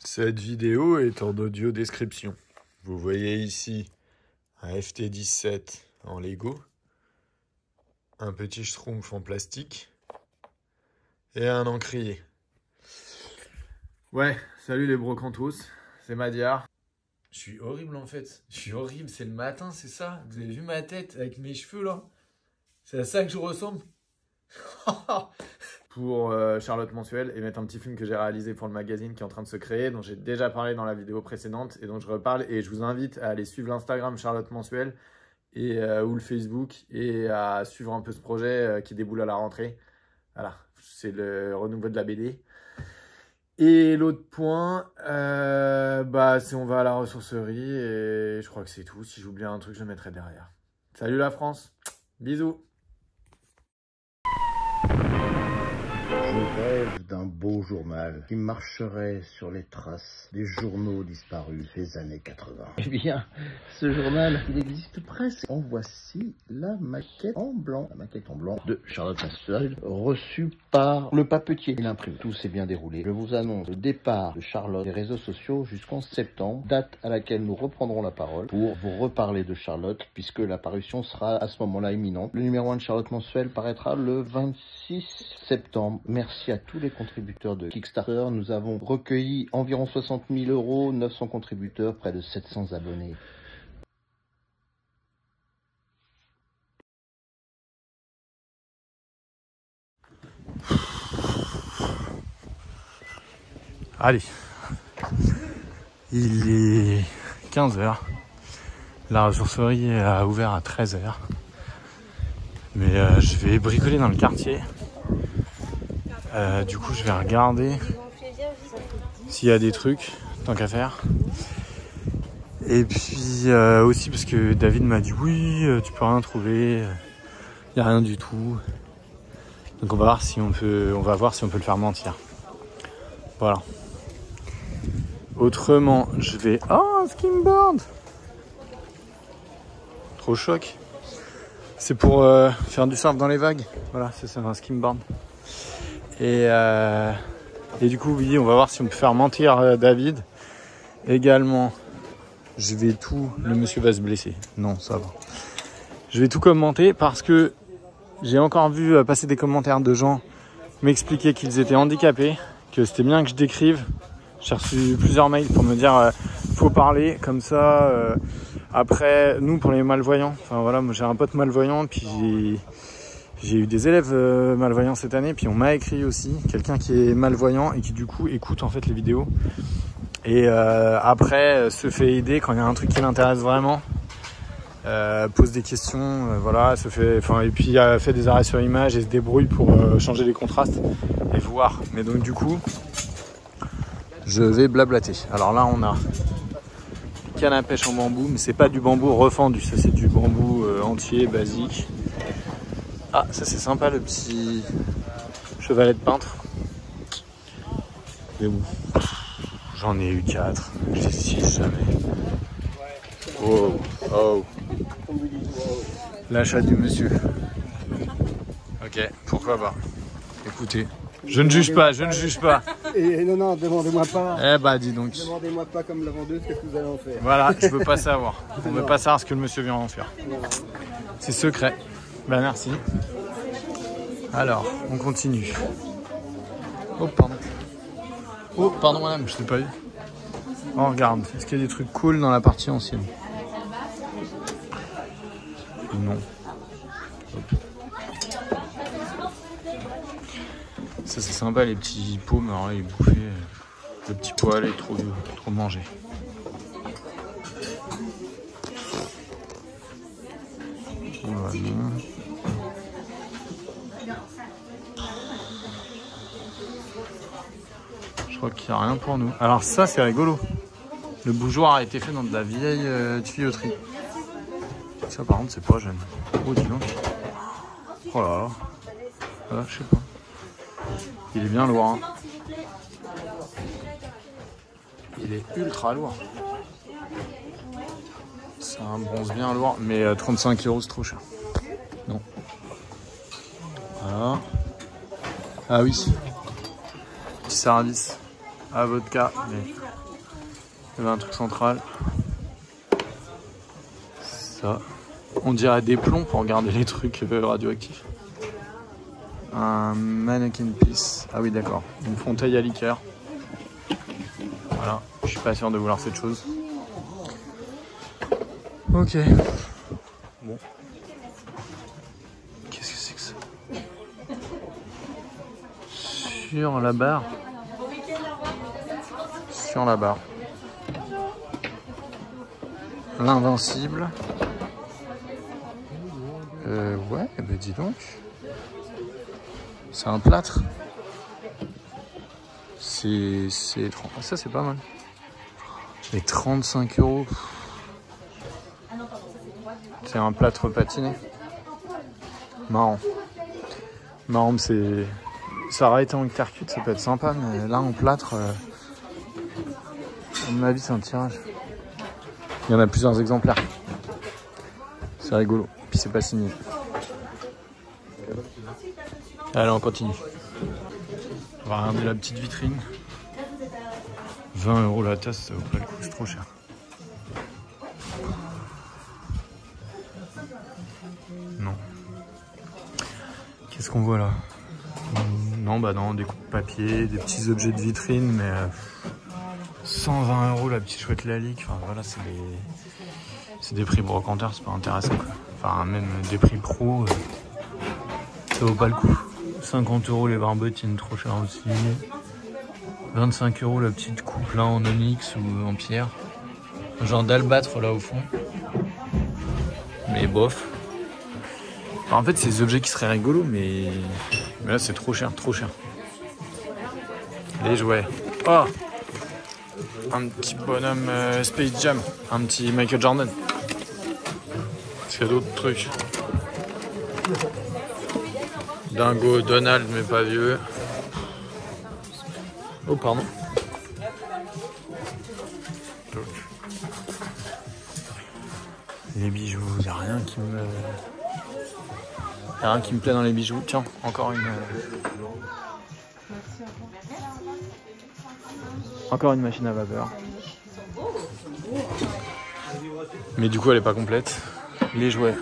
Cette vidéo est en audio description. Vous voyez ici un FT17 en Lego, un petit schtroumpf en plastique et un encrier. Ouais, salut les brocantos, c'est Madiar. Je suis horrible en fait, je suis horrible, c'est le matin, c'est ça? Vous avez vu ma tête avec mes cheveux là? C'est à ça que je ressemble? Pour Charlotte Mensuelle et mettre un petit film que j'ai réalisé pour le magazine qui est en train de se créer, dont j'ai déjà parlé dans la vidéo précédente et dont je reparle. Et je vous invite à aller suivre l'Instagram Charlotte Mensuelle et, ou le Facebook et à suivre un peu ce projet qui déboule à la rentrée. Voilà, c'est le renouveau de la BD. Et l'autre point, c'est on va à la ressourcerie et je crois que c'est tout. Si j'oublie un truc, je le mettrai derrière. Salut la France, bisous. Je rêve d'un beau journal qui marcherait sur les traces des journaux disparus des années 80. Eh bien, ce journal, il existe presque. En voici la maquette en blanc. La maquette en blanc de Charlotte Mensuelle, reçue par le papetier. Il imprime. Tout s'est bien déroulé. Je vous annonce le départ de Charlotte des réseaux sociaux jusqu'en septembre, date à laquelle nous reprendrons la parole pour vous reparler de Charlotte, puisque la parution sera à ce moment-là imminente. Le numéro 1 de Charlotte Mensuelle paraîtra le 26 septembre. Merci à tous les contributeurs de Kickstarter. Nous avons recueilli environ 60 000 €, 900 contributeurs, près de 700 abonnés. Allez, il est 15 h. La ressourcerie a ouvert à 13 h. Mais je vais bricoler dans le quartier. Du coup, je vais regarder s'il y a des trucs, tant qu'à faire. Et puis aussi parce que David m'a dit oui, tu peux rien trouver, il n'y a rien du tout. Donc on va voir si on peut le faire mentir. Voilà. Autrement, je vais... Oh, skimboard! Trop choc. C'est pour faire du surf dans les vagues. Voilà, c'est un skimboard. Et du coup, oui, on va voir si on peut faire mentir David. Également, je vais tout... Le monsieur va se blesser. Non, ça va. Je vais tout commenter parce que j'ai encore vu passer des commentaires de gens m'expliquer qu'ils étaient handicapés, que c'était bien que je décrive. J'ai reçu plusieurs mails pour me dire faut parler comme ça. Après, nous pour les malvoyants, enfin voilà, moi j'ai un pote malvoyant, puis j'ai eu des élèves malvoyants cette année, puis on m'a écrit aussi quelqu'un qui est malvoyant et qui du coup écoute en fait les vidéos et après se fait aider quand il y a un truc qui l'intéresse vraiment, pose des questions, voilà, se fait, enfin et puis fait des arrêts sur image et se débrouille pour changer les contrastes et voir. Mais donc du coup, je vais blablater. Alors là, on a canne à pêche en bambou, mais c'est pas du bambou refendu, ça c'est du bambou entier, basique. Ah, ça c'est sympa, le petit chevalet de peintre. Mais bon, j'en ai eu 4, j'ai 6 jamais. Oh, oh. L'achat du monsieur. Ok, pourquoi pas. Écoutez, je ne juge pas, je ne juge pas. Et non, demandez-moi pas. Eh bah dis donc. Demandez-moi pas comme la vendeuse, qu'est-ce que vous allez en faire. Voilà, je veux pas savoir. On veut pas savoir ce que le monsieur vient en faire. C'est secret. Bah merci. Alors, on continue. Oh pardon. Oh pardon madame, je t'ai pas vu. Oh regarde, est-ce qu'il y a des trucs cool dans la partie ancienne? Non. Hop. Ça c'est sympa les petits paumes, alors là ils bouffaient. Le petit poil est trop mangé. Voilà. Je crois qu'il n'y a rien pour nous. Alors ça c'est rigolo. Le bougeoir a été fait dans de la vieille tuyauterie. Ça par contre c'est pas jeune. Oh dis donc. Oh là là. Voilà, je sais pas. Il est bien lourd. Hein. Il est ultra lourd. C'est un bronze bien lourd, mais 35 € c'est trop cher. Non. Voilà. Ah oui. Petit service. à vodka, mais il y avait un truc central. Ça. On dirait des plombs pour regarder les trucs radioactifs. Un mannequin piece. Ah oui, d'accord. Une fontaine à liqueur. Voilà. Je suis pas sûr de vouloir cette chose. Ok. Bon. Qu'est-ce que c'est que ça? Sur la barre. Sur la barre. L'invincible. Ouais, bah dis donc. C'est un plâtre. C'est... Ça, c'est pas mal. Et 35 €. C'est un plâtre patiné. Marrant. Marrant, mais c'est... Ça aurait été en terre-cuite, ça peut être sympa, mais là, en plâtre... À mon avis, c'est un tirage. Il y en a plusieurs exemplaires. C'est rigolo. Puis c'est pas signé. Allez, on continue. On va regarder la petite vitrine. 20 € la tasse, ça vaut pas le coup, c'est trop cher. Non. Qu'est-ce qu'on voit là? Non, bah non, des coupes de papier, des petits objets de vitrine, mais 120 € la petite chouette Lalique. Enfin voilà, c'est des prix brocanteurs, c'est pas intéressant quoi. Enfin même des prix pro, ça vaut pas le coup. 50 € les barbotines, trop cher aussi. 25 € la petite coupe là en onyx ou en pierre. Genre d'albâtre là au fond. Mais bof. Enfin, en fait c'est des objets qui seraient rigolos mais là c'est trop cher, trop cher. Les jouets. Oh, un petit bonhomme Space Jam, un petit Michael Jordan. Est-ce qu'il y a d'autres trucs? Dingo, Donald, mais pas vieux. Oh, pardon. Donc. Les bijoux, il n'y a rien qui me... rien qui me plaît dans les bijoux. Tiens, encore une... Encore une machine à vapeur. Mais du coup, elle est pas complète. Les jouets.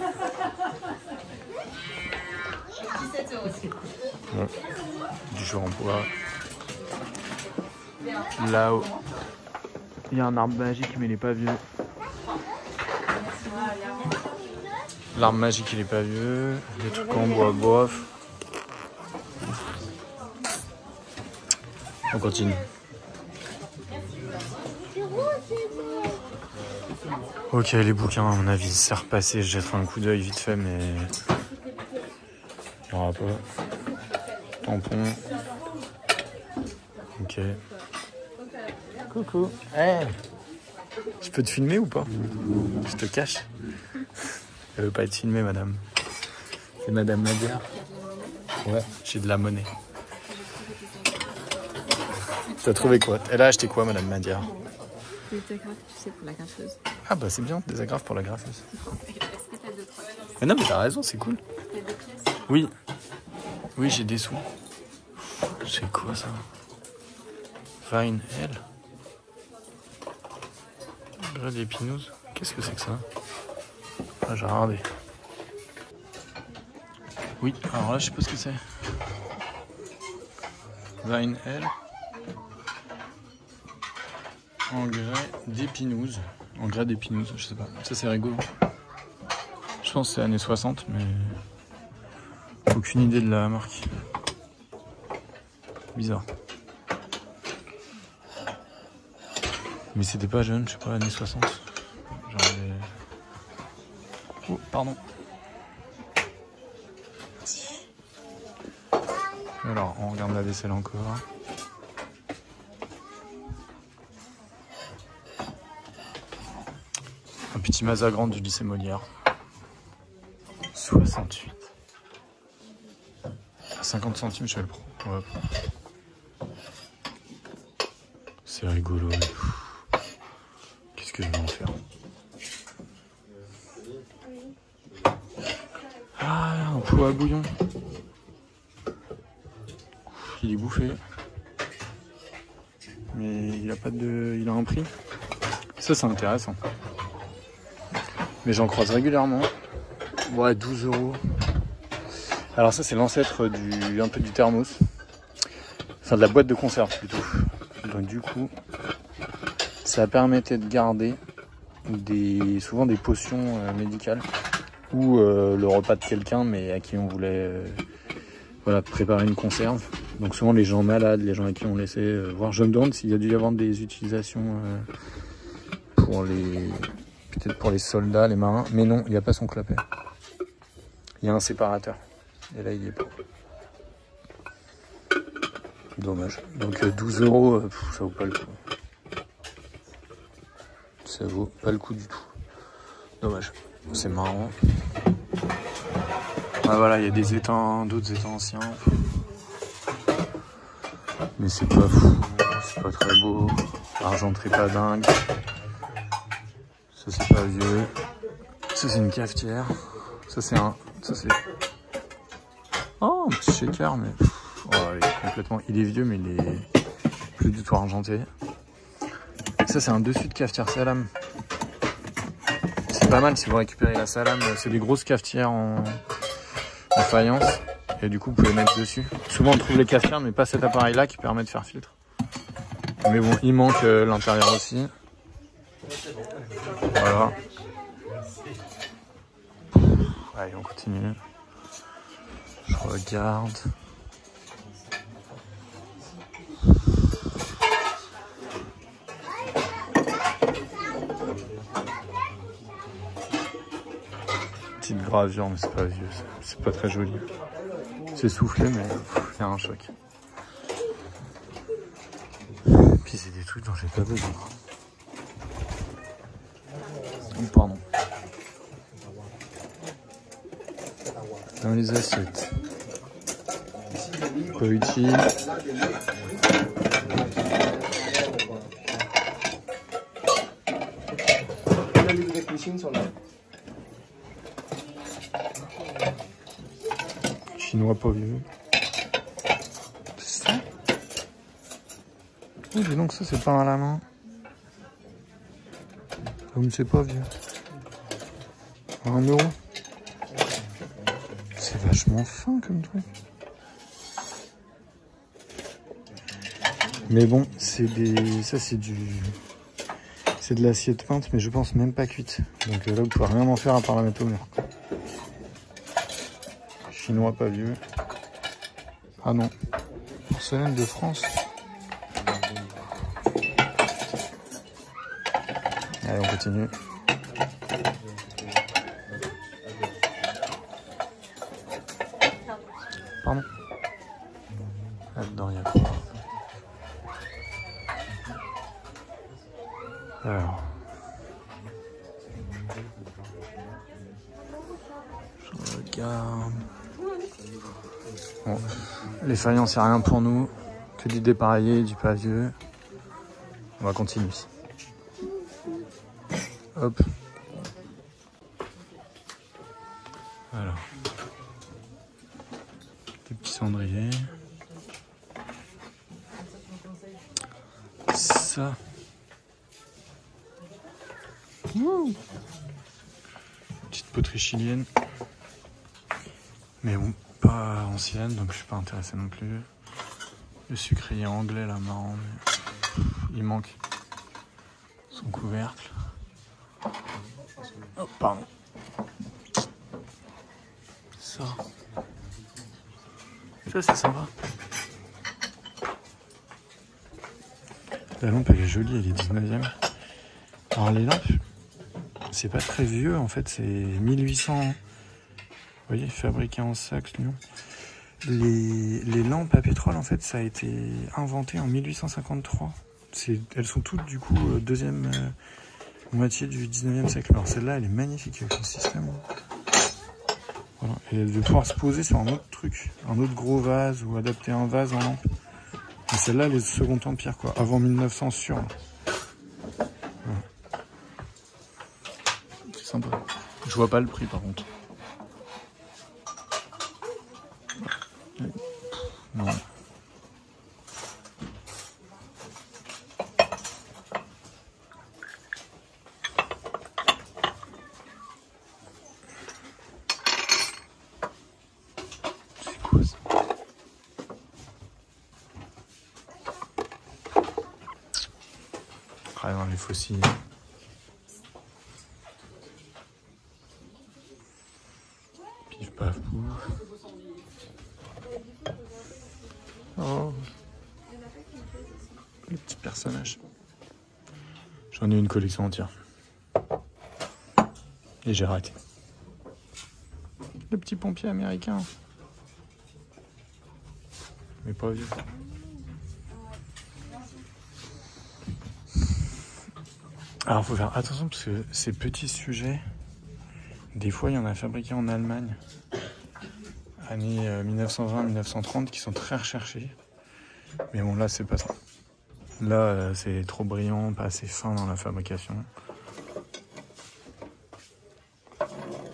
Bon. Du jour en bois. Là-haut, il y a un arbre magique, mais il est pas vieux. L'arbre magique, il est pas vieux. Des trucs en bois, bof. On continue. Ok, les bouquins, à mon avis, c'est repassé. Je jetterai un coup d'œil vite fait, mais... il n'y aura pas. Tampon. Ok. Coucou. Hey. Je peux te filmer ou pas? Je te cache. Elle veut pas être filmée, madame. C'est madame Nadia. Ouais, j'ai de la monnaie. T'as trouvé quoi? Elle a acheté quoi, madame Nadia? Des agrafes, tu sais, pour la graffeuse. Ah bah c'est bien, des agrafes pour la graffeuse. Mais non mais t'as raison, c'est cool. Il y a des pièces. Oui. Oui, j'ai des sous. C'est quoi ça? Vine L. Grès d'épinouze. Qu'est-ce que c'est que ça? Ah, j'ai regardé. Oui, alors là je sais pas ce que c'est. Vine L. Engrais d'épinouze. Engrais d'épinouze, je sais pas. Ça c'est rigolo. Je pense que c'est années 60, mais aucune idée de la marque. Bizarre. Mais c'était pas jeune, je sais pas, années 60. J'avais... Oh, pardon. Merci. Alors, on regarde la vaisselle encore. Un petit Mazagran du lycée Molière. 68. À 50 centimes, je fais le pro. Ouais. C'est rigolo. Qu'est-ce que je vais en faire? Ah, un pot à bouillon. Il est bouffé. 1 il a pas de, il a un prix. Ça c'est intéressant. Mais j'en croise régulièrement. Ouais, 12 €. Alors ça c'est l'ancêtre un peu du thermos. Enfin de la boîte de conserve plutôt. Donc du coup, ça permettait de garder souvent des potions médicales ou le repas de quelqu'un mais à qui on voulait voilà, préparer une conserve. Donc souvent les gens malades, les gens à qui on laissait voir. Je me demande s'il y a dû y avoir des utilisations pour peut-être pour les soldats, les marins. Mais non, il n'y a pas son clapet. Il y a un séparateur. Et là il y est pas. Dommage. Donc 12 €, ça vaut pas le coup. Ça vaut pas le coup du tout. Dommage. C'est marrant. Ah voilà, il y a des étangs, d'autres étangs anciens. Mais c'est pas fou, c'est pas très beau. L'argenterie pas dingue. Ça c'est pas vieux. Ça c'est une cafetière. Ça c'est oh, un petit shaker, mais oh, il est vieux, mais il est plus du tout argenté. Ça c'est un dessus de cafetière salam. C'est pas mal si vous récupérez la salam. C'est des grosses cafetières en faïence. Et du coup vous pouvez mettre dessus. Souvent on trouve les cafetières mais pas cet appareil là qui permet de faire filtre. Mais bon, il manque l'intérieur aussi. Voilà. Allez, on continue. Je regarde. Petite gravure, mais c'est pas vieux, c'est pas très joli. C'est soufflé, mais il y a un choc. Puis c'est des trucs dont j'ai pas besoin. Oh, pardon. Dans les assiettes. Pas utile. Chinois pas vieux. C'est ça? Oh, dis donc, ça c'est pas à la main. Comme c'est pas vieux. 1 €. C'est vachement fin comme truc. Mais bon, c'est de l'assiette peinte, mais je pense même pas cuite. Donc là, vous pouvez rien en faire à part la mettre au mur. Chinois pas vieux. Ah non. Porcelaine de France. Allez, on continue. Pardon. Là-dedans, il y a quoi? Alors. Je regarde. Bon. Les faïences, c'est rien pour nous. Que du dépareillé, du pas vieux. On va continuer. Hop. Alors. Des petits cendriers. Ça. Petite poterie chilienne. Mais bon, pas ancienne, donc je suis pas intéressé non plus. Le sucrier anglais là, marrant, mais il manque son couvercle. Oh, pardon. Ça c'est sympa. La lampe elle est jolie, elle est 19e. Alors les lampes, c'est pas très vieux en fait, c'est 1800. Vous voyez, fabriqué en Saxe, Lyon. Les lampes à pétrole en fait, ça a été inventé en 1853. Elles sont toutes du coup deuxième moitié du 19e siècle. Alors celle-là, elle est magnifique avec son système. Voilà. Et elle devait pouvoir se poser sur un autre truc, un autre gros vase ou adapter un vase en lampe. Et celle-là, elle est Second Empire quoi, avant 1900 sûr. Voilà. C'est sympa. Je vois pas le prix par contre. Non. travaille dans les fossiles. Pif paf pouf. Oh, le petit personnage. J'en ai une collection entière. Et j'ai arrêté. Le petit pompier américain. Mais pas vieux. Alors faut faire attention parce que ces petits sujets, des fois il y en a fabriqués en Allemagne, années 1920-1930, qui sont très recherchés. Mais bon là c'est pas ça. Là c'est trop brillant, pas assez fin dans la fabrication.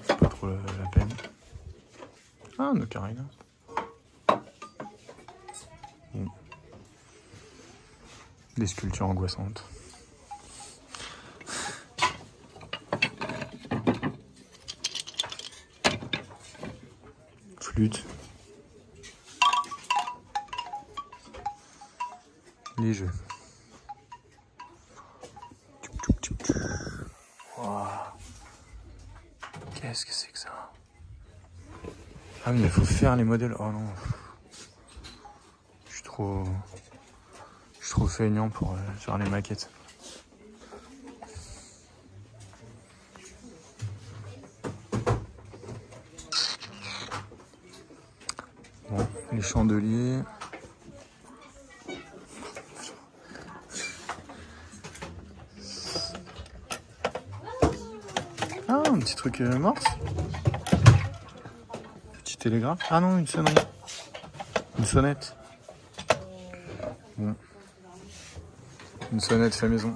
C'est pas trop la peine. Ah, un ocarina. Bon. Des sculptures angoissantes. Flûte. Les jeux. Wow. Qu'est-ce que c'est que ça? Ah mais il faut faire les modèles. Oh non. Je suis trop feignant pour faire les maquettes. Bon, les chandeliers. Ah, un petit truc morse. Petit télégraphe. Ah non, une sonnerie. Une sonnette. Bon. Une sonnette fait maison.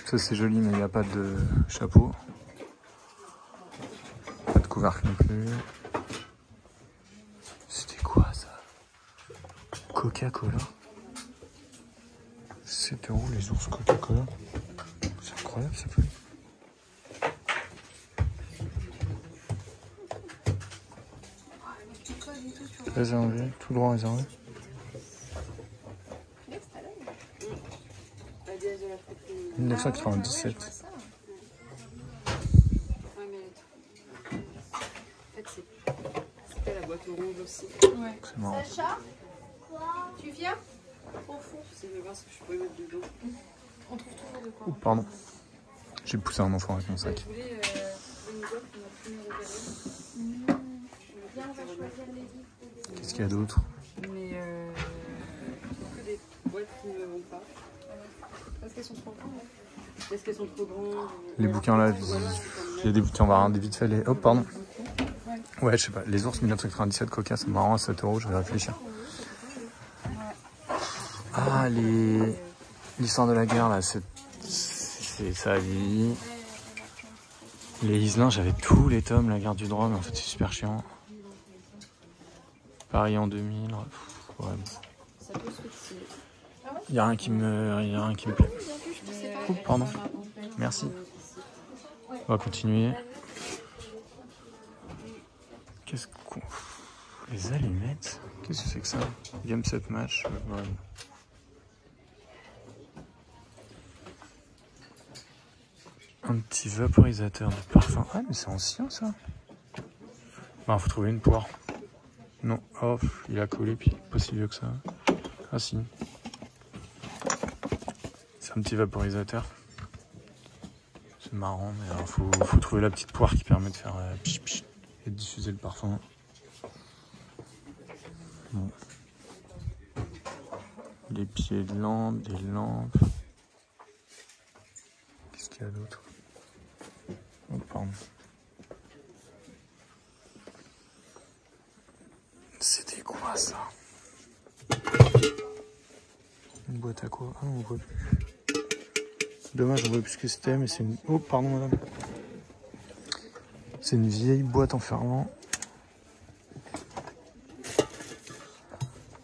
Ça c'est joli, mais il n'y a pas de chapeau. Pas de couvercle non plus. C'était quoi ça? Coca-Cola. 7 € les ours Coca-Cola. C'est incroyable ça peut. Réservé, tout droit réservé. « 1997. » C'était la boîte orange aussi. Ouais. C'est marrant. Sacha, tu viens au fond? J'essaie de voir ce que je pourrais mettre dedans. On trouve toujours de quoi. Oh, pardon. J'ai poussé un enfant avec mon sac. Je voulais une boîte qu'on a pu me regarder. Viens, on va choisir les livres. Qu'est-ce qu'il y a d'autre? Mais que des boîtes qui ne vont pas. Parce qu'elles sont trop grandes. Est-ce qu'elles sont trop grandes? Les bouquins là, il y a des bouquins, on va regarder vite fait les... Oh, pardon. Ouais, je sais pas. Les ours 1997 Coca, c'est marrant à 7 €, je vais réfléchir. Ah, l'histoire de la guerre là, c'est ça a vieilli. Les Iselins, j'avais tous les tomes, la guerre du droit, mais en fait c'est super chiant. Paris en 2000, ouais. Ça peut se fixer. Il y a rien qui me plaît. Oh, pardon. Merci. On va continuer. Qu'est-ce qu'on... Les allumettes? Qu'est-ce que c'est que ça? Game set match. Ouais. Un petit vaporisateur de parfum. Ah mais c'est ancien ça. Bah faut trouver une poire. Non, oh, il a collé puis pas si vieux que ça. Ah si. C'est un petit vaporisateur. C'est marrant mais alors, faut trouver la petite poire qui permet de faire pich pich et de diffuser le parfum. Bon. Les pieds de lampe, des lampes. Qu'est-ce qu'il y a d'autre? Oh, pardon. C'était quoi ça? Une boîte à quoi? Ah, on voit plus. Dommage, on voit plus ce que c'était, mais c'est une... Oh, pardon madame. C'est une vieille boîte en ferment.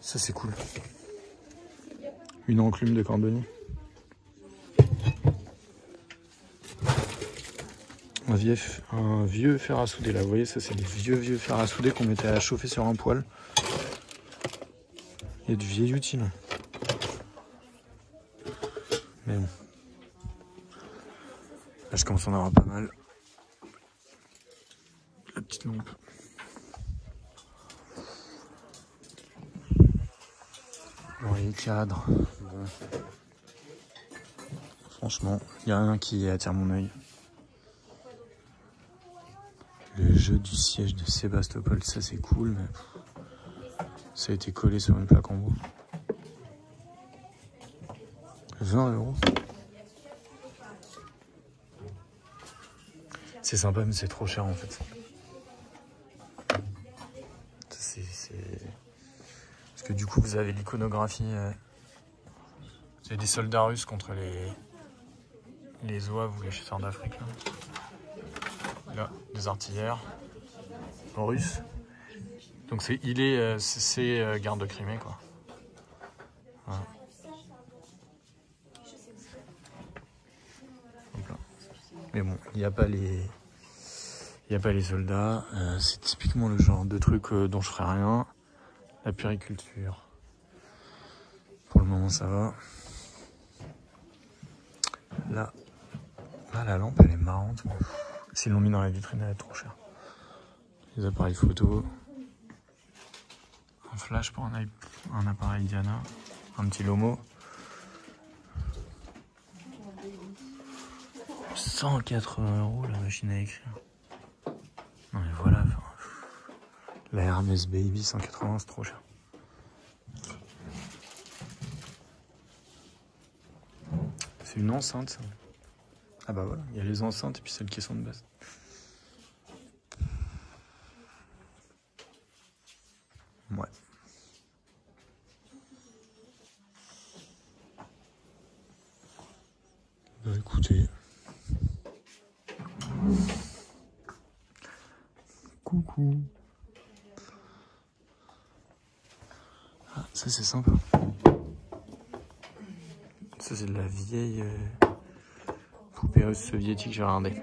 Ça c'est cool. Une enclume de cordonnier. Un vieux fer à souder là, vous voyez ça c'est des vieux fers à souder qu'on mettait à chauffer sur un poêle. Il y a du vieil outil là. Mais bon. Là, je commence à en avoir pas mal. La petite lampe. Bon, les cadres. Bon. Franchement, il n'y a rien qui attire mon œil. Le jeu du siège de Sébastopol, ça c'est cool, mais ça a été collé sur une plaque en bois. 20 €. C'est sympa, mais c'est trop cher en fait. Parce que du coup, vous avez l'iconographie. Vous avez des soldats russes contre les zouaves ou les chasseurs d'Afrique. Là, des artilleurs russes. Donc c'est garde de Crimée quoi. Voilà. Mais bon, il n'y a pas les soldats. C'est typiquement le genre de truc dont je ferai rien. La puériculture. Pour le moment, ça va. Là, la lampe, elle est marrante. S'ils l'ont mis dans la vitrine, elle est trop chère. Les appareils photo. Un flash pour un appareil Diana. Un petit Lomo. 180 € la machine à écrire. Non mais voilà, la Hermès Baby 180, c'est trop cher. C'est une enceinte ça. Ah bah voilà, il y a les enceintes et puis celles qui sont de base. Ouais. Bah écoutez. Coucou. Ah, ça c'est sympa. Ça c'est de la vieille poupée russe soviétique, j'ai regardé.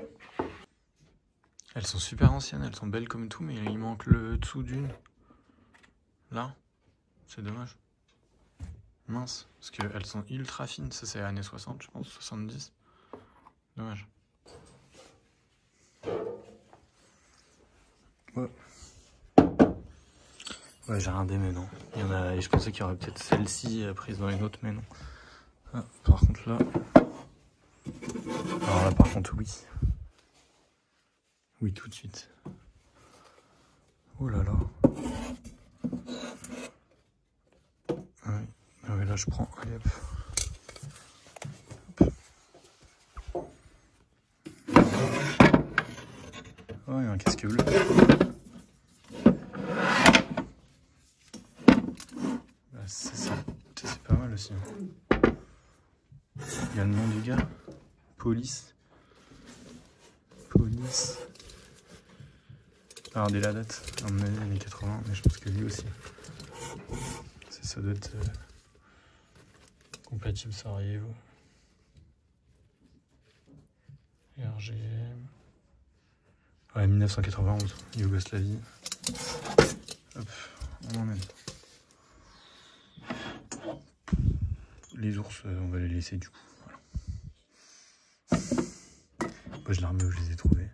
Elles sont super anciennes, elles sont belles comme tout, mais il manque le dessous d'une. Là, c'est dommage. Mince, parce qu'elles sont ultra fines, ça c'est années 60 je pense, 70. Dommage. Ouais. Ouais, j'ai regardé, mais non. Il y en a, et je pensais qu'il y aurait peut-être celle-ci prise dans une autre, mais non. Ah, par contre là. Alors là, par contre, oui. Oui, tout de suite. Oh là là. Ah oui, là je prends. Allez, hop. Oh, il y a un casque bleu. Ça c'est pas mal aussi. Il y a le nom du gars. Police. Regardez la date. À mon avis, années 80, mais je pense que lui aussi. Ça doit être compatible Sarajevo. RGM. Ouais, 1991, Yougoslavie. Hop, on emmène. Les ours, on va les laisser du coup. Voilà. Moi, je l'ai remis où je les ai trouvés.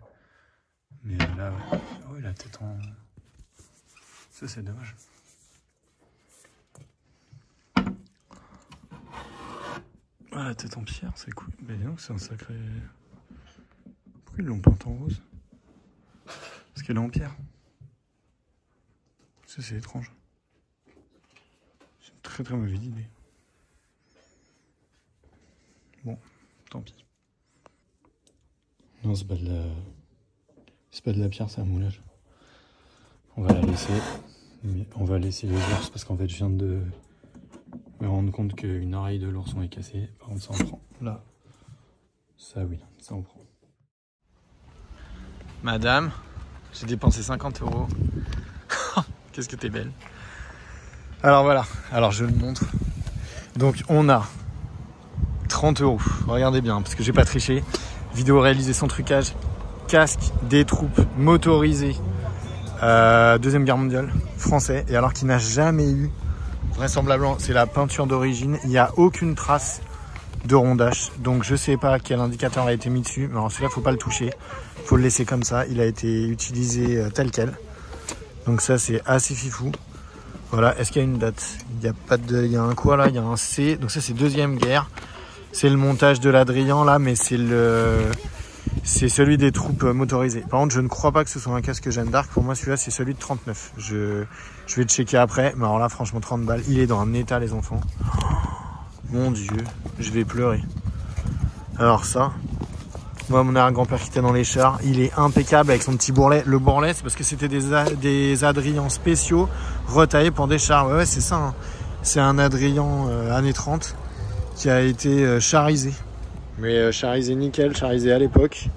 Mais là, ouais. Oh, la tête en. Ça, c'est dommage. Ah, la tête en pierre, c'est cool. Mais non, c'est un sacré. Pourquoi ils l'ont peinte en rose? Parce qu'elle est en pierre. Ça, c'est étrange. C'est une très très mauvaise idée. Bon, tant pis. Non, c'est pas de la pierre, c'est un moulage. On va la laisser. Mais on va laisser les ours parce qu'en fait, je viens de me rendre compte qu'une oreille de l'ourson est cassée. Par contre, ça en prend. Là, ça oui, ça en prend. Madame, j'ai dépensé 50 €. Qu'est-ce que t'es belle. Alors voilà, alors je le montre. Donc on a 30 €. Regardez bien, parce que j'ai pas triché. Vidéo réalisée sans trucage. Casque des troupes motorisées. Deuxième guerre mondiale, français. Et alors qu'il n'a jamais eu, vraisemblablement, c'est la peinture d'origine. Il n'y a aucune trace de rondage. Donc je sais pas quel indicateur a été mis dessus, mais alors celui-là faut pas le toucher, faut le laisser comme ça. Il a été utilisé tel quel. Donc ça c'est assez fifou. Voilà, est-ce qu'il y a une date? Il y a pas de, il y a un quoi là? Il y a un C. Donc ça c'est deuxième guerre. C'est le montage de l'Adrian là, mais c'est celui des troupes motorisées. Par contre, je ne crois pas que ce soit un casque Jeanne d'Arc. Pour moi, celui-là, c'est celui de 39. Je vais checker après. Mais alors là, franchement, 30 balles. Il est dans un état, les enfants. Oh, mon Dieu, je vais pleurer. Alors ça, moi, mon arrière-grand-père qui était dans les chars, il est impeccable avec son petit bourrelet. Le bourrelet, c'est parce que c'était des Adrians spéciaux retaillés pour des chars. Ouais, c'est ça. Hein. C'est un Adrian années 30 qui a été charisé. Mais charisé nickel, charisé à l'époque.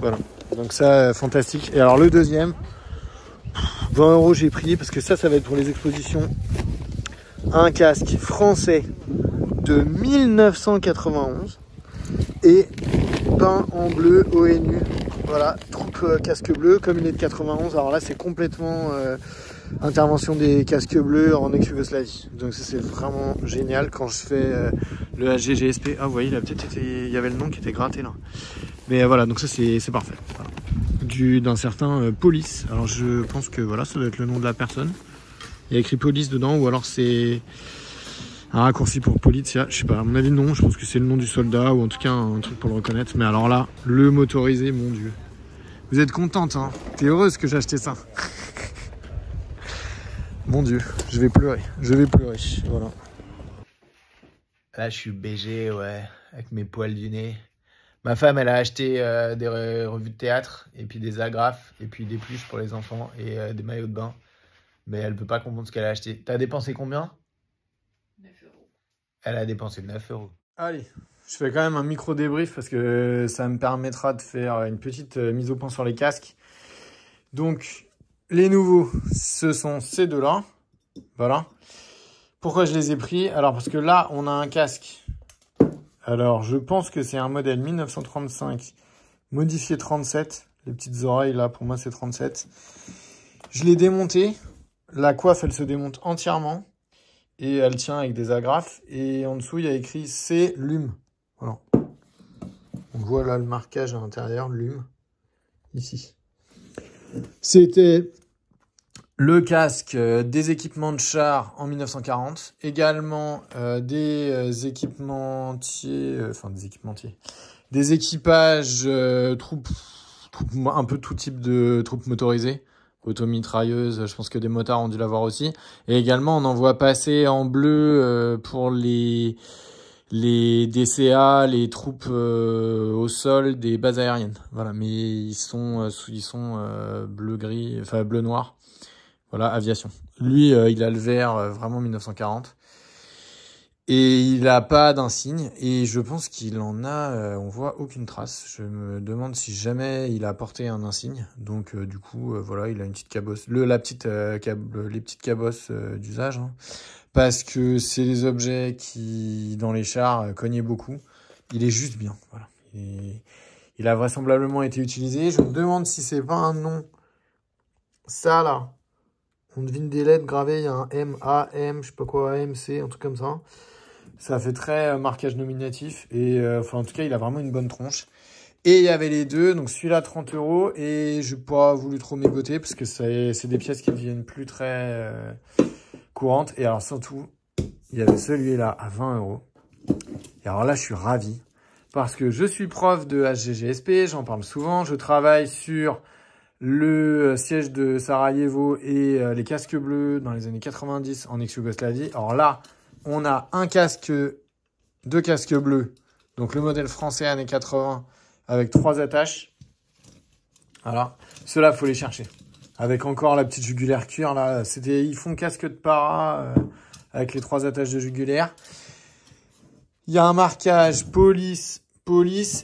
Voilà. Donc ça, fantastique. Et alors le deuxième, 20 € j'ai pris parce que ça va être pour les expositions. Un casque français de 1991 et peint en bleu ONU. Voilà, troupe casque bleu comme il est de 91. Alors là, c'est complètement intervention des casques bleus en ex-Yougoslavie. Donc ça, c'est vraiment génial quand je fais le HGGSP. Ah, vous voyez, il y avait le nom qui était gratté là. Mais voilà, donc ça, c'est parfait. Voilà. D'un certain Police. Alors je pense que voilà, ça doit être le nom de la personne. Il y a écrit Police dedans, ou alors c'est un raccourci pour Polizia. Je sais pas, à mon avis non, je pense que c'est le nom du soldat, ou en tout cas un truc pour le reconnaître. Mais alors là, le motorisé, mon Dieu. Vous êtes contente, hein? T'es heureuse que j'ai acheté ça? Mon Dieu, je vais pleurer, voilà. Là, je suis BG, ouais, avec mes poils du nez. Ma femme, elle a acheté des revues de théâtre, et puis des agrafes, et puis des pluches pour les enfants, et des maillots de bain. Mais elle peut pas comprendre ce qu'elle a acheté. T'as dépensé combien? 9 €. Elle a dépensé 9 €. Allez, je fais quand même un micro débrief parce que ça me permettra de faire une petite mise au point sur les casques. Donc, les nouveaux, ce sont ces deux-là. Voilà. Pourquoi je les ai pris? Alors, parce que là, on a un casque. Alors, je pense que c'est un modèle 1935 modifié 37. Les petites oreilles, là, pour moi, c'est 37. Je l'ai démonté. La coiffe, elle se démonte entièrement. Et elle tient avec des agrafes. Et en dessous, il y a écrit C Lume. Voilà. On voit là le marquage à l'intérieur, Lume. Ici. C'était le casque des équipements de char en 1940. Également des équipementiers. Des équipages troupes, un peu tout type de troupes motorisées. Automitrailleuse, je pense que des motards ont dû l'avoir aussi. Et également, on en voit passer en bleu pour les DCA, les troupes au sol des bases aériennes. Voilà, mais ils sont bleu-gris, enfin bleu-noir. Voilà, aviation. Lui, il a le vert vraiment 1940. Et il a pas d'insigne, et je pense qu'il en a, on voit aucune trace. Je me demande si jamais il a apporté un insigne. Donc du coup, voilà, il a une petite cabosse, les petites cabosses d'usage, hein, parce que c'est des objets qui, dans les chars, cognaient beaucoup. Il est juste bien, voilà. Et il a vraisemblablement été utilisé. Je me demande si c'est pas un nom. Ça là, on devine des lettres gravées. Il y a un M, A, M, je sais pas quoi, M, C, un truc comme ça. Ça fait très marquage nominatif. Et enfin, en tout cas, il a vraiment une bonne tronche. Et il y avait les deux. Donc celui-là, 30 €. Et je n'ai pas voulu trop mégoter parce que c'est des pièces qui ne deviennent plus très courantes. Et alors surtout, il y avait celui-là à 20 €. Et alors là, je suis ravi. Parce que je suis prof de HGGSP. J'en parle souvent. Je travaille sur le siège de Sarajevo et les casques bleus dans les années 90 en ex-Yougoslavie. Alors là, on a deux casques bleus, donc le modèle français années 80 avec 3 attaches. Voilà, ceux-là, faut les chercher. Avec encore la petite jugulaire cuir là, ils font casque de para avec les 3 attaches de jugulaire. Il y a un marquage police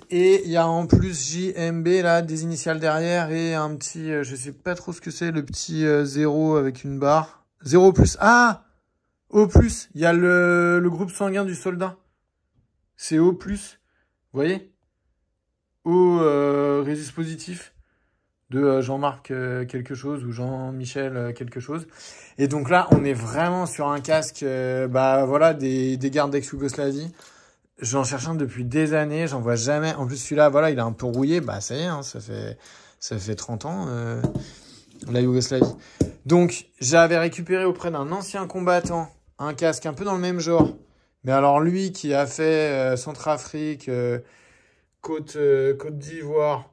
et il y a en plus JMB là, des initiales derrière et un petit, je sais pas trop ce que c'est, le petit 0 avec une barre. 0 plus. Ah! O+, il y a le groupe sanguin du soldat. C'est O+, vous voyez? O résus positif de Jean-Marc quelque chose ou Jean-Michel quelque chose. Et donc là, on est vraiment sur un casque voilà, des gardes d'ex-Yougoslavie. j'en cherche un depuis des années, j'en vois jamais. En plus, celui-là, voilà, il est un peu rouillé. Bah, ça y est, hein, ça fait 30 ans, la Yougoslavie. Donc, j'avais récupéré auprès d'un ancien combattant un casque un peu dans le même genre. Mais alors, lui qui a fait Centrafrique, Côte d'Ivoire,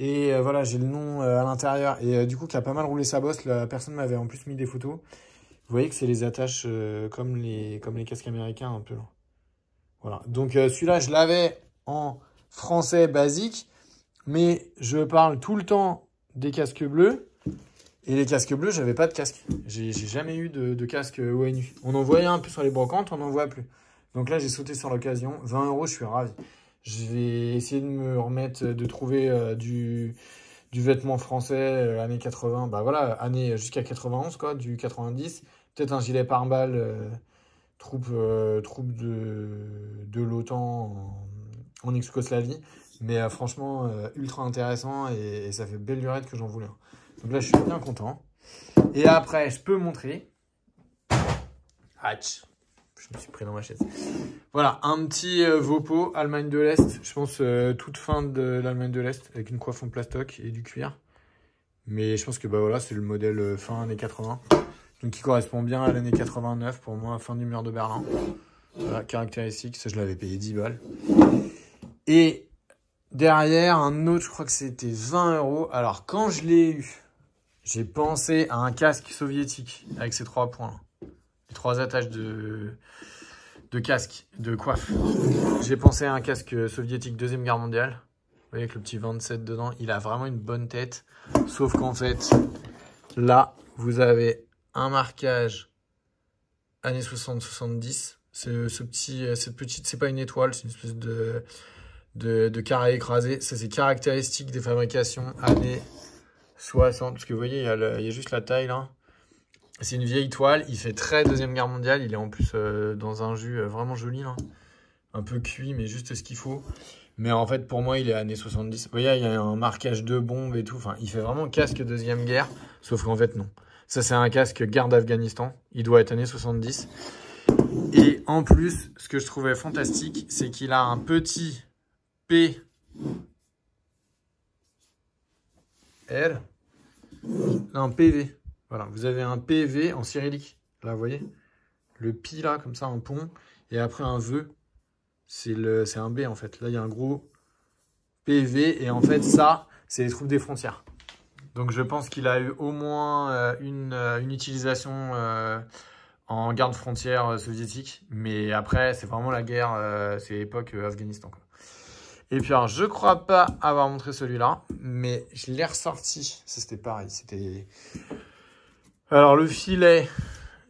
et voilà, j'ai le nom à l'intérieur. Et du coup, qui a pas mal roulé sa bosse, la personne m'avait en plus mis des photos. Vous voyez que c'est les attaches comme les casques américains un peu. Là. Voilà. Donc celui-là, je l'avais en français basique, mais je parle tout le temps des casques bleus. Et les casques bleus, j'avais pas de casque. J'ai jamais eu de casque ONU. On en voyait un peu sur les brocantes, on n'en voit plus. Donc là, j'ai sauté sur l'occasion. 20 €, je suis ravi. Je vais essayer de me remettre, de trouver du vêtement français, années 80. Bah voilà, année jusqu'à 91, quoi, du 90. Peut-être un gilet pare-balles, troupe de l'OTAN en ex-Yougoslavie. Mais franchement, ultra intéressant et ça fait belle lurette que j'en voulais un. Donc là, je suis bien content. Et après, je peux montrer. Hatch. Je me suis pris dans ma chaise. Voilà, un petit Vopo, Allemagne de l'Est. Je pense toute fin de l'Allemagne de l'Est, avec une coiffe en plastoc et du cuir. Mais je pense que bah voilà, c'est le modèle fin années 80. Donc qui correspond bien à l'année 89, pour moi, fin du mur de Berlin. Voilà, caractéristique, ça je l'avais payé 10 balles. Et derrière, un autre, je crois que c'était 20 €. Alors quand je l'ai eu, j'ai pensé à un casque soviétique avec ces 3 points. Les 3 attaches de casque, de coiffe. J'ai pensé à un casque soviétique Deuxième Guerre mondiale. Vous voyez avec le petit 27 dedans. Il a vraiment une bonne tête. Sauf qu'en fait, là, vous avez un marquage années 60-70. Cette petite, c'est pas une étoile, c'est une espèce de carré écrasé. Ça, c'est caractéristique des fabrications années 60. Parce que vous voyez, il y a juste la taille là. C'est une vieille toile, il fait très Deuxième Guerre mondiale, il est en plus dans un jus vraiment joli là. Un peu cuit mais juste ce qu'il faut. Mais en fait pour moi il est années 70. Vous voyez il y a un marquage de bombe et tout, enfin il fait vraiment casque Deuxième Guerre, sauf qu'en fait non. Ça c'est un casque guerre d'Afghanistan, il doit être années 70. Et en plus ce que je trouvais fantastique c'est qu'il a un petit P R, un PV. Voilà, vous avez un PV en cyrillique. Là, vous voyez le pi là, comme ça, un pont. Et après un vœu, c'est un B en fait. Là, il y a un gros PV. Et en fait, ça, c'est les troupes des frontières. Donc, je pense qu'il a eu au moins une utilisation en garde frontière soviétique. Mais après, c'est vraiment la guerre, c'est l'époque Afghanistan, quoi. Et puis alors, je crois pas avoir montré celui-là, mais je l'ai ressorti. Ça, c'était pareil. C'était... Alors, le filet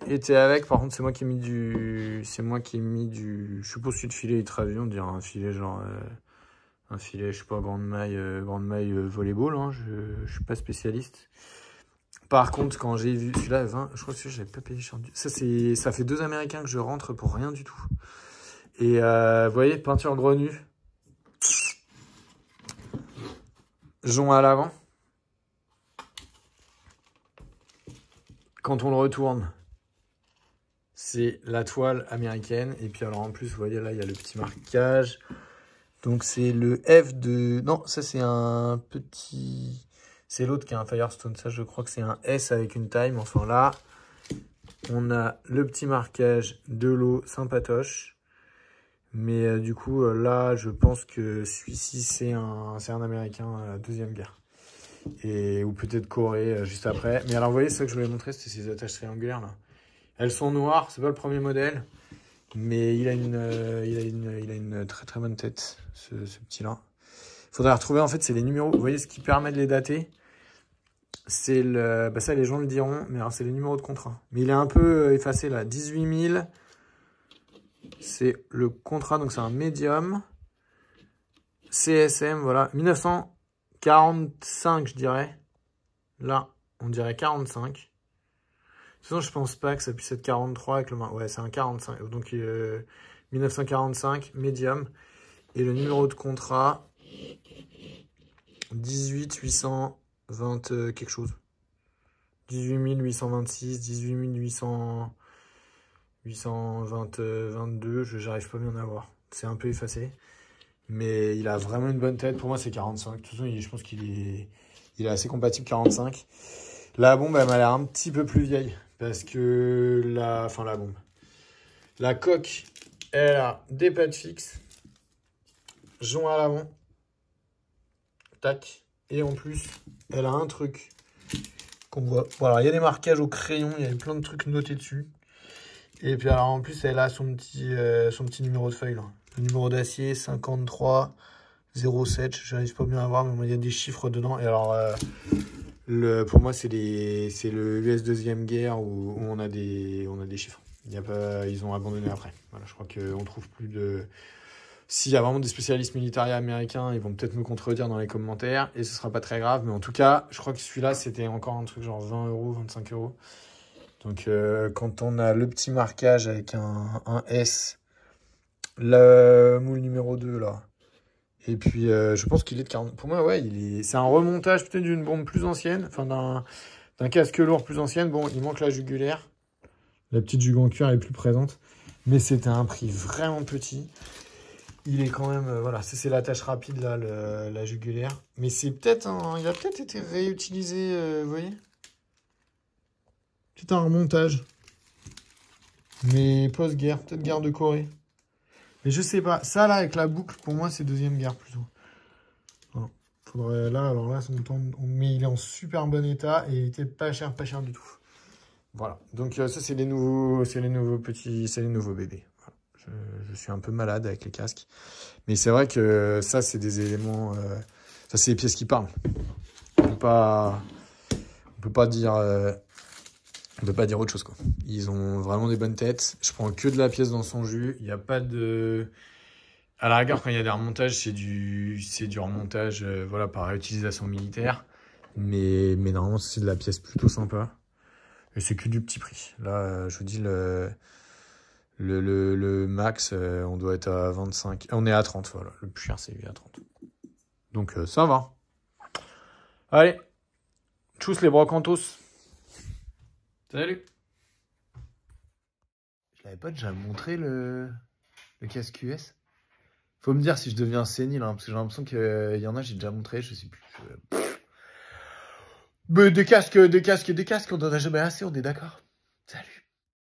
était avec. Par contre, c'est moi qui ai mis du... Je suppose que le filet est travé. On dirait un filet genre... un filet, je sais pas, grande maille volleyball. Hein. Je suis pas spécialiste. Par contre, quand j'ai vu celui-là, 20, je crois que celui-là, j'avais pas payé cher. Ça fait 2 Américains que je rentre pour rien du tout. Et vous voyez, peinture grenue. Jonc à l'avant. Quand on le retourne, c'est la toile américaine. Et puis alors en plus, vous voyez là, il y a le petit marquage. Donc c'est le F de... Non, ça c'est un petit... C'est l'autre qui a un Firestone. Ça, je crois que c'est un S avec une time. Enfin là, on a le petit marquage de l'eau sympatoche. Mais du coup, là, je pense que celui-ci, c'est un Américain à la Deuxième Guerre. Ou peut-être Corée juste après. Mais alors, vous voyez, ça que je voulais montrer, c'était ces attaches triangulaires, là. Elles sont noires, c'est pas le premier modèle. Mais il a une très très bonne tête, ce petit-là. Il faudrait retrouver, en fait, c'est les numéros. Vous voyez, ce qui permet de les dater, c'est le... Bah ça, les gens le diront, mais alors, c'est les numéros de contrat. Mais il est un peu effacé, là. 18 000... C'est le contrat, donc c'est un médium. CSM, voilà. 1945, je dirais. Là, on dirait 45. De toute façon, je pense pas que ça puisse être 43 avec le... Ouais, c'est un 45. Donc, 1945, médium. Et le numéro de contrat, 18 820 quelque chose. 18 826, 18 800... 822, j'arrive pas bien à voir. C'est un peu effacé. Mais il a vraiment une bonne tête. Pour moi, c'est 45. De toute façon, je pense qu'il est assez compatible 45. La bombe, elle m'a l'air un petit peu plus vieille. Parce que la bombe. La coque, elle a des pattes fixes. Jonc à l'avant. Tac. Et en plus, elle a un truc qu'on voit. Voilà, il y a des marquages au crayon. Il y a plein de trucs notés dessus. Et puis alors en plus, elle a son petit numéro de feuille là. Le numéro d'acier 53 07. Je n'arrive pas bien à voir, mais il y a des chiffres dedans. Et alors, pour moi, c'est le US deuxième guerre où on a des chiffres. Ils ont abandonné après. Voilà, je crois qu'on trouve plus de. S'il y a vraiment des spécialistes militaires américains, ils vont peut-être me contredire dans les commentaires et ce sera pas très grave. Mais en tout cas, je crois que celui-là, c'était encore un truc genre 20 €, 25 €. Donc, quand on a le petit marquage avec un S, le moule numéro 2 là, et puis je pense qu'il est de 40. Pour moi, ouais, c'est un remontage peut-être d'une bombe plus ancienne, enfin d'un casque lourd plus ancienne. Bon, il manque la jugulaire. La petite jugue en cuir est plus présente, mais c'était un prix vraiment petit. Il est quand même, voilà, c'est l'attache rapide là, la jugulaire. Mais c'est peut-être il a peut-être été réutilisé, vous voyez. C'est un remontage. Mais post-guerre, peut-être guerre de Corée. Mais je sais pas. Ça là, avec la boucle, pour moi, c'est deuxième guerre plutôt. Voilà. Faudrait là, alors là, mais il est en super bon état et il était pas cher du tout. Voilà. Donc ça, c'est les nouveaux bébés. Voilà. Je suis un peu malade avec les casques. Mais c'est vrai que ça, c'est des éléments. Ça, c'est les pièces qui parlent. On peut pas dire. On peut pas dire autre chose, quoi. Ils ont vraiment des bonnes têtes. Je prends que de la pièce dans son jus. Il n'y a pas de... À la rigueur, quand il y a des remontages, c'est du remontage voilà, par réutilisation militaire. Mais normalement, c'est de la pièce plutôt sympa. Et c'est que du petit prix. Là, je vous dis, le max, on doit être à 25. On est à 30, voilà. Le plus cher, c'est lui à 30. Donc, ça va. Allez. Tchuss les brocantos. Salut. Je l'avais pas déjà montré le casque US. Faut me dire si je deviens sénile, hein, parce que j'ai l'impression qu'il y en a, j'ai déjà montré, je sais plus. Mais des casques, on en a jamais assez, on est d'accord.